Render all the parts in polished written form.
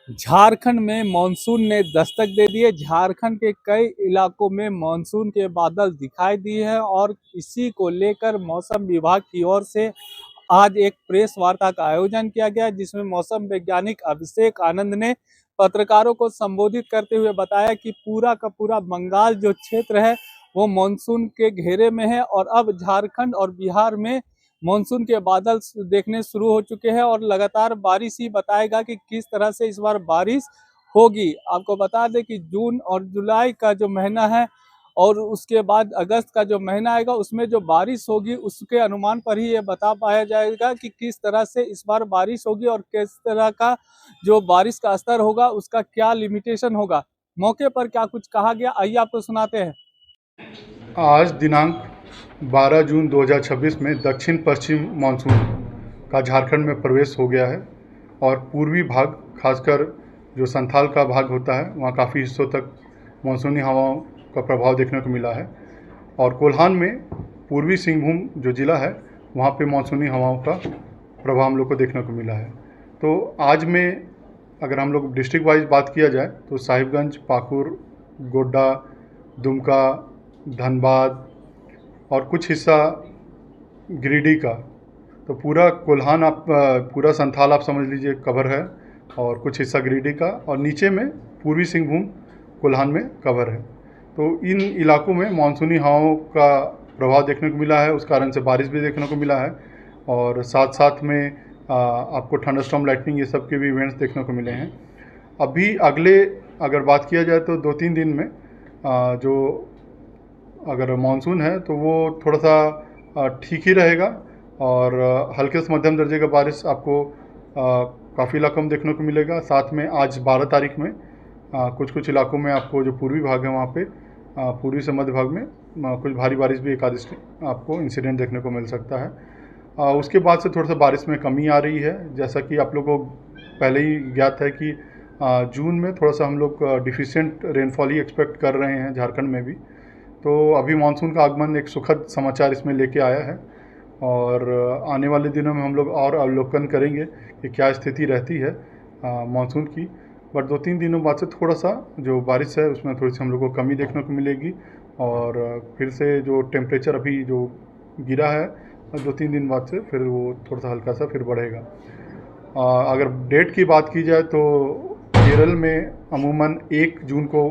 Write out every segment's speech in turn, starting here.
झारखंड में मानसून ने दस्तक दे दी है। झारखंड के कई इलाकों में मानसून के बादल दिखाई दिए हैं और इसी को लेकर मौसम विभाग की ओर से आज एक प्रेस वार्ता का आयोजन किया गया, जिसमें मौसम वैज्ञानिक अभिषेक आनंद ने पत्रकारों को संबोधित करते हुए बताया कि पूरा का पूरा बंगाल जो क्षेत्र है वो मानसून के घेरे में है और अब झारखंड और बिहार में मानसून के बादल देखने शुरू हो चुके हैं और लगातार बारिश ही बताएगा कि किस तरह से इस बार बारिश होगी। आपको बता दें कि जून और जुलाई का जो महीना है और उसके बाद अगस्त का जो महीना आएगा उसमें जो बारिश होगी उसके अनुमान पर ही ये बता पाया जाएगा कि किस तरह से इस बार बारिश होगी और किस तरह का जो बारिश का स्तर होगा उसका क्या लिमिटेशन होगा। मौके पर क्या कुछ कहा गया, आइए आपको सुनाते हैं। आज दिनांक 12 जून 2026 में दक्षिण पश्चिम मानसून का झारखंड में प्रवेश हो गया है और पूर्वी भाग, खासकर जो संथाल का भाग होता है वहाँ काफ़ी हिस्सों तक मानसूनी हवाओं का प्रभाव देखने को मिला है। और कोल्हान में पूर्वी सिंहभूम जो ज़िला है वहाँ पे मानसूनी हवाओं का प्रभाव हम लोग को देखने को मिला है। तो आज में अगर हम लोग डिस्ट्रिक्ट वाइज बात किया जाए तो साहिबगंज, पाकुर, गोड्डा, दुमका, धनबाद और कुछ हिस्सा गिरिडीह का, तो पूरा कोल्हान आप पूरा संथाल आप समझ लीजिए कवर है और कुछ हिस्सा गिरिडीह का और नीचे में पूर्वी सिंहभूम कोल्हान में कवर है। तो इन इलाकों में मानसूनी हवाओं का प्रभाव देखने को मिला है, उस कारण से बारिश भी देखने को मिला है और साथ साथ में आपको थंडरस्टॉर्म, लाइटनिंग ये सब के भी इवेंट्स देखने को मिले हैं। अभी अगले अगर बात किया जाए तो 2-3 दिन में जो अगर मानसून है तो वो थोड़ा सा ठीक ही रहेगा और हल्के से मध्यम दर्जे का बारिश आपको काफ़ी इलाकों में देखने को मिलेगा। साथ में आज 12 तारीख में कुछ कुछ इलाकों में आपको जो पूर्वी भाग है वहाँ पे पूर्वी से मध्य भाग में कुछ भारी बारिश भी एक आध आपको इंसिडेंट देखने को मिल सकता है। उसके बाद से थोड़ा सा बारिश में कमी आ रही है, जैसा कि आप लोगों को पहले ही ज्ञात है कि जून में थोड़ा सा हम लोग डिफिशिएंट रेनफॉल ही एक्सपेक्ट कर रहे हैं झारखंड में भी। तो अभी मानसून का आगमन एक सुखद समाचार इसमें लेके आया है और आने वाले दिनों में हम लोग और अवलोकन करेंगे कि क्या स्थिति रहती है मानसून की। बट 2-3 दिनों बाद से थोड़ा सा जो बारिश है उसमें थोड़ी सी हम लोग को कमी देखने को मिलेगी और फिर से जो टेम्परेचर अभी जो गिरा है 2-3 दिन बाद से फिर वो थोड़ा सा हल्का सा फिर बढ़ेगा। अगर डेट की बात की जाए तो केरल में अमूमन 1 जून को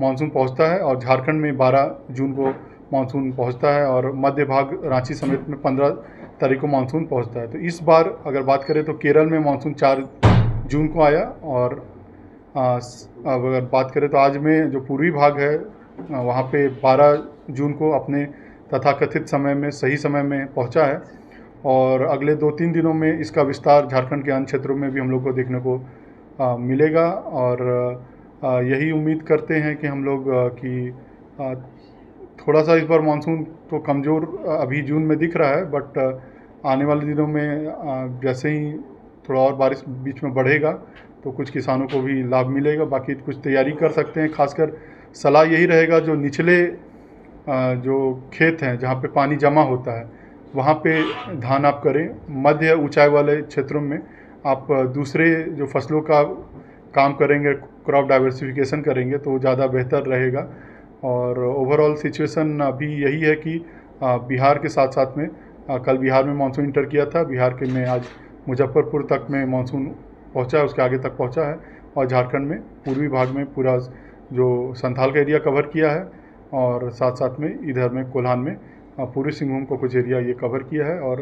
मानसून पहुंचता है और झारखंड में 12 जून को मानसून पहुंचता है और मध्य भाग रांची समेत में 15 तारीख को मानसून पहुंचता है। तो इस बार अगर बात करें तो केरल में मानसून 4 जून को आया और अगर बात करें तो आज में जो पूर्वी भाग है वहाँ पे 12 जून को अपने तथाकथित समय में, सही समय में पहुँचा है और अगले 2-3 दिनों में इसका विस्तार झारखंड के अन्य क्षेत्रों में भी हम लोग को देखने को मिलेगा और यही उम्मीद करते हैं कि हम लोग कि थोड़ा सा इस बार मानसून तो कमज़ोर अभी जून में दिख रहा है, बट आने वाले दिनों में जैसे ही थोड़ा और बारिश बीच में बढ़ेगा तो कुछ किसानों को भी लाभ मिलेगा। बाकी कुछ तैयारी कर सकते हैं, खासकर सलाह यही रहेगा जो निचले जो खेत हैं जहाँ पे पानी जमा होता है वहाँ पे धान आप करें। मध्य ऊंचाई वाले क्षेत्रों में आप दूसरे जो फसलों का काम करेंगे, क्रॉप डाइवर्सिफिकेशन करेंगे तो ज़्यादा बेहतर रहेगा। और ओवरऑल सिचुएशन अभी यही है कि बिहार के साथ साथ में कल बिहार में मानसून इंटर किया था, बिहार के में आज मुजफ्फरपुर तक में मानसून पहुंचा है, उसके आगे तक पहुंचा है और झारखंड में पूर्वी भाग में पूरा जो संथाल का एरिया कवर किया है और साथ साथ में इधर में कोल्हान में पूर्वी सिंहभूम को कुछ एरिया ये कवर किया है और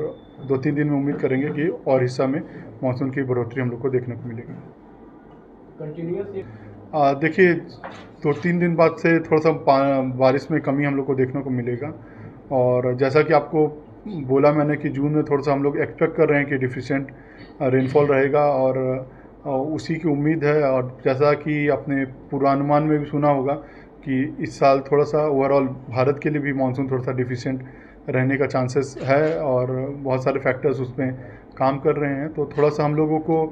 2-3 दिन में उम्मीद करेंगे कि और हिस्सा में मानसून की बढ़ोतरी हम लोग को देखने को मिलेगी। देखिए 2-3 दिन बाद से थोड़ा सा बारिश में कमी हम लोग को देखने को मिलेगा और जैसा कि आपको बोला मैंने कि जून में थोड़ा सा हम लोग एक्सपेक्ट कर रहे हैं कि डिफिशिएंट रेनफॉल रहेगा और उसी की उम्मीद है। और जैसा कि आपने पूर्वानुमान में भी सुना होगा कि इस साल थोड़ा सा ओवरऑल भारत के लिए भी मानसून थोड़ा सा डिफिशिएंट रहने का चांसेस है और बहुत सारे फैक्टर्स उसमें काम कर रहे हैं। तो थोड़ा सा हम लोगों को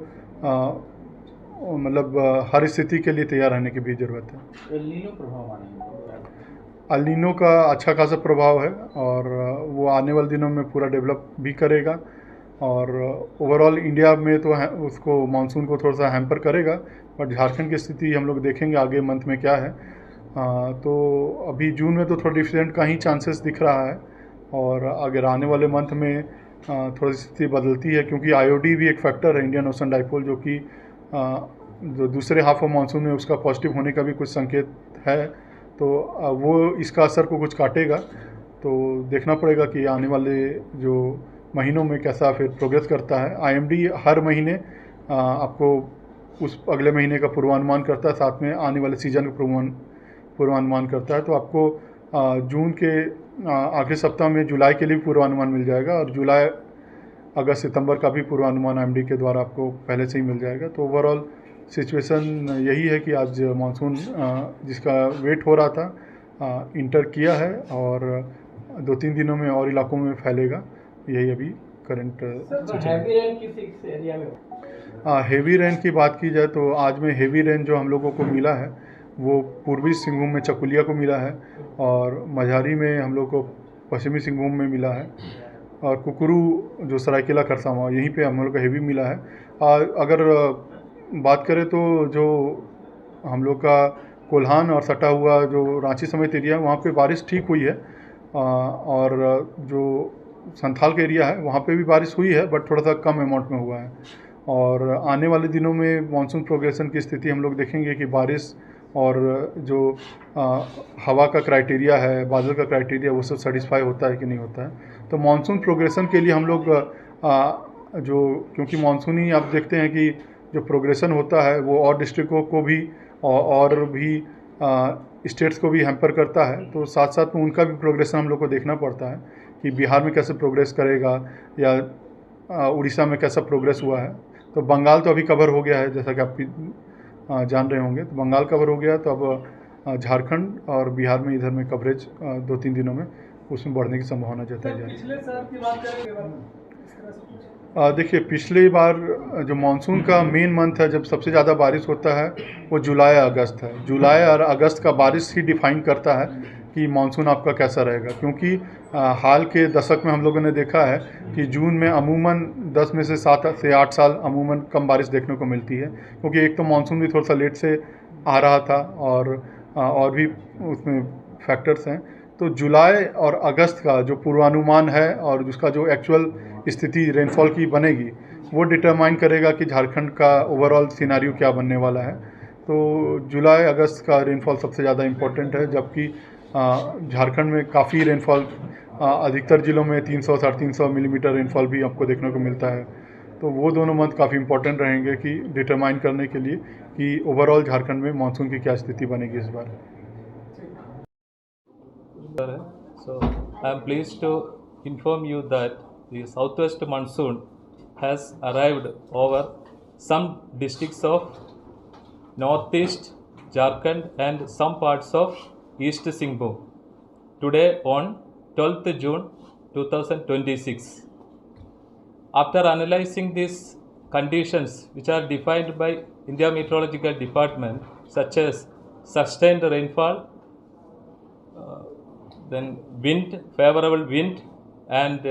मतलब हर स्थिति के लिए तैयार रहने की भी ज़रूरत है। एल नीनो का अच्छा खासा प्रभाव है और वो आने वाले दिनों में पूरा डेवलप भी करेगा और ओवरऑल इंडिया में तो उसको मानसून को थोड़ा सा हैम्पर करेगा, बट झारखंड की स्थिति हम लोग देखेंगे आगे मंथ में क्या है। तो अभी जून में तो थोड़ा डिफरेंट का ही चांसेस दिख रहा है, और अगर आने वाले मंथ में थोड़ी स्थिति बदलती है, क्योंकि आईओडी भी एक फैक्टर है, इंडियन ओशन डाइपोल, जो कि जो दूसरे हाफ ऑफ मानसून में उसका पॉजिटिव होने का भी कुछ संकेत है, तो वो इसका असर को कुछ काटेगा। तो देखना पड़ेगा कि आने वाले जो महीनों में कैसा फिर प्रोग्रेस करता है। आईएमडी हर महीने आपको उस अगले महीने का पूर्वानुमान करता है, साथ में आने वाले सीजन का पूर्वानुमान करता है। तो आपको जून के आखिरी सप्ताह में जुलाई के लिए पूर्वानुमान मिल जाएगा, और जुलाई अगस्त सितंबर का भी पूर्वानुमान आईएमडी के द्वारा आपको पहले से ही मिल जाएगा। तो ओवरऑल सिचुएशन यही है कि आज मानसून जिसका वेट हो रहा था इंटर किया है, और 2-3 दिनों में और इलाकों में फैलेगा। यही अभी करंट हैवी रेन किस एरिया में? हेवी रेन की बात की जाए तो आज में हेवी रेन जो हम लोगों को मिला है वो पूर्वी सिंहभूम में चकुलिया को मिला है, और मझारी में हम लोग को पश्चिमी सिंहभूम में मिला है, और कुकरू जो सरायकेला खरसावां यहीं पे हम लोग को हेवी मिला है। अगर बात करें तो जो हम लोग का कोल्हान और सटा हुआ जो रांची समेत एरिया है वहाँ पे बारिश ठीक हुई है, और जो संथाल का एरिया है वहाँ पे भी बारिश हुई है, बट थोड़ा सा कम अमाउंट में हुआ है। और आने वाले दिनों में मानसून प्रोग्रेशन की स्थिति हम लोग देखेंगे कि बारिश और जो हवा का क्राइटेरिया है, बादल का क्राइटेरिया, वो सब सेटिस्फाई होता है कि नहीं होता है। तो मानसून प्रोग्रेशन के लिए हम लोग जो, क्योंकि मानसून ही आप देखते हैं कि जो प्रोग्रेशन होता है वो और डिस्ट्रिक्टों को भी और भी स्टेट्स को भी हैम्पर करता है, तो साथ साथ में उनका भी प्रोग्रेशन हम लोग को देखना पड़ता है कि बिहार में कैसे प्रोग्रेस करेगा, या उड़ीसा में कैसा प्रोग्रेस हुआ है। तो बंगाल तो अभी कवर हो गया है, जैसा कि आप जान रहे होंगे, तो बंगाल कवर हो गया। तो अब झारखंड और बिहार में इधर में कवरेज 2-3 दिनों में उसमें बढ़ने की संभावना जताई जा रही है। पिछले साल की बात करें, देखिए, पिछली बार जो मानसून का मेन मंथ है जब सबसे ज़्यादा बारिश होता है वो जुलाई अगस्त है। जुलाई और अगस्त का बारिश ही डिफाइन करता है कि मानसून आपका कैसा रहेगा, क्योंकि हाल के दशक में हम लोगों ने देखा है कि जून में अमूमन 10 में से 7 से 8 साल अमूमन कम बारिश देखने को मिलती है, क्योंकि एक तो मानसून भी थोड़ा सा लेट से आ रहा था, और भी उसमें फैक्टर्स हैं। तो जुलाई और अगस्त का जो पूर्वानुमान है और उसका जो एक्चुअल स्थिति रेनफॉल की बनेगी वो डिटरमाइन करेगा कि झारखंड का ओवरऑल सिनारियो क्या बनने वाला है। तो जुलाई अगस्त का रेनफॉल सबसे ज़्यादा इम्पोर्टेंट है, जबकि झारखंड में काफ़ी रेनफॉल अधिकतर ज़िलों में 300-350 मिलीमीटर रेनफॉल भी आपको देखने को मिलता है। तो वो दोनों मंथ काफ़ी इम्पोर्टेंट रहेंगे कि डिटरमाइन करने के लिए कि ओवरऑल झारखंड में मानसून की क्या स्थिति बनेगी इस बार। So I am pleased to inform you that the southwest monsoon has arrived over some districts of northeast Jharkhand and some parts of east Singhbum today on 12th June 2026. After analyzing these conditions which are defined by India Meteorological Department, such as sustained rainfall, then wind, favorable wind, and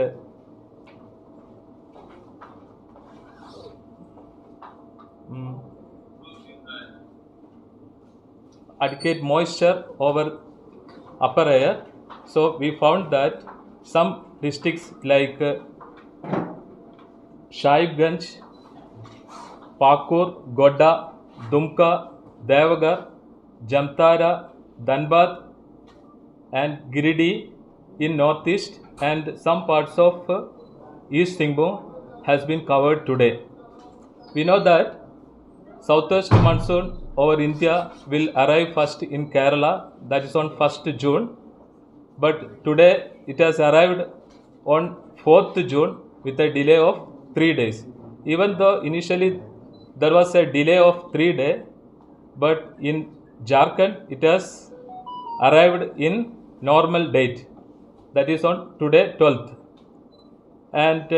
adequate moisture over upper air. So we found that some districts like Sahibganj, Pakur, Godda, Dumka, Devagar, Jamtara, Dhanbad and Giridih in northeast and some parts of east Singhbum has been covered today. We know that southwest monsoon over India will arrive first in Kerala, that is on 1st June, but today it has arrived on 4th June with a delay of 3 days. Even though initially there was a delay of 3 days, but in Jharkhand it has arrived in normal date, that is on today 12th, and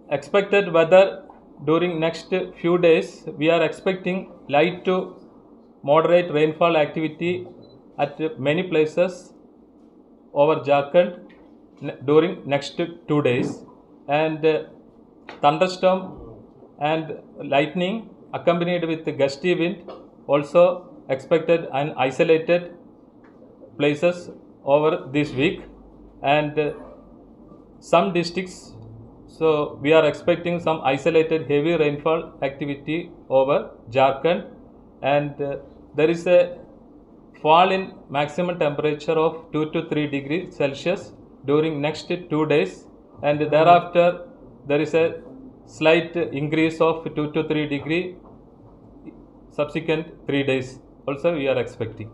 expected weather during next few days, we are expecting light to moderate rainfall activity at many places over Jharkhand during next 2 days, and thunderstorm and lightning accompanied with gusty wind also expected in isolated places over this week, and some districts, so we are expecting some isolated heavy rainfall activity over Jharkhand, and there is a fall in maximum temperature of 2 to 3 degrees Celsius during next 2 days, and thereafter there is a slight increase of 2 to 3 degree subsequent 3 days also we are expecting.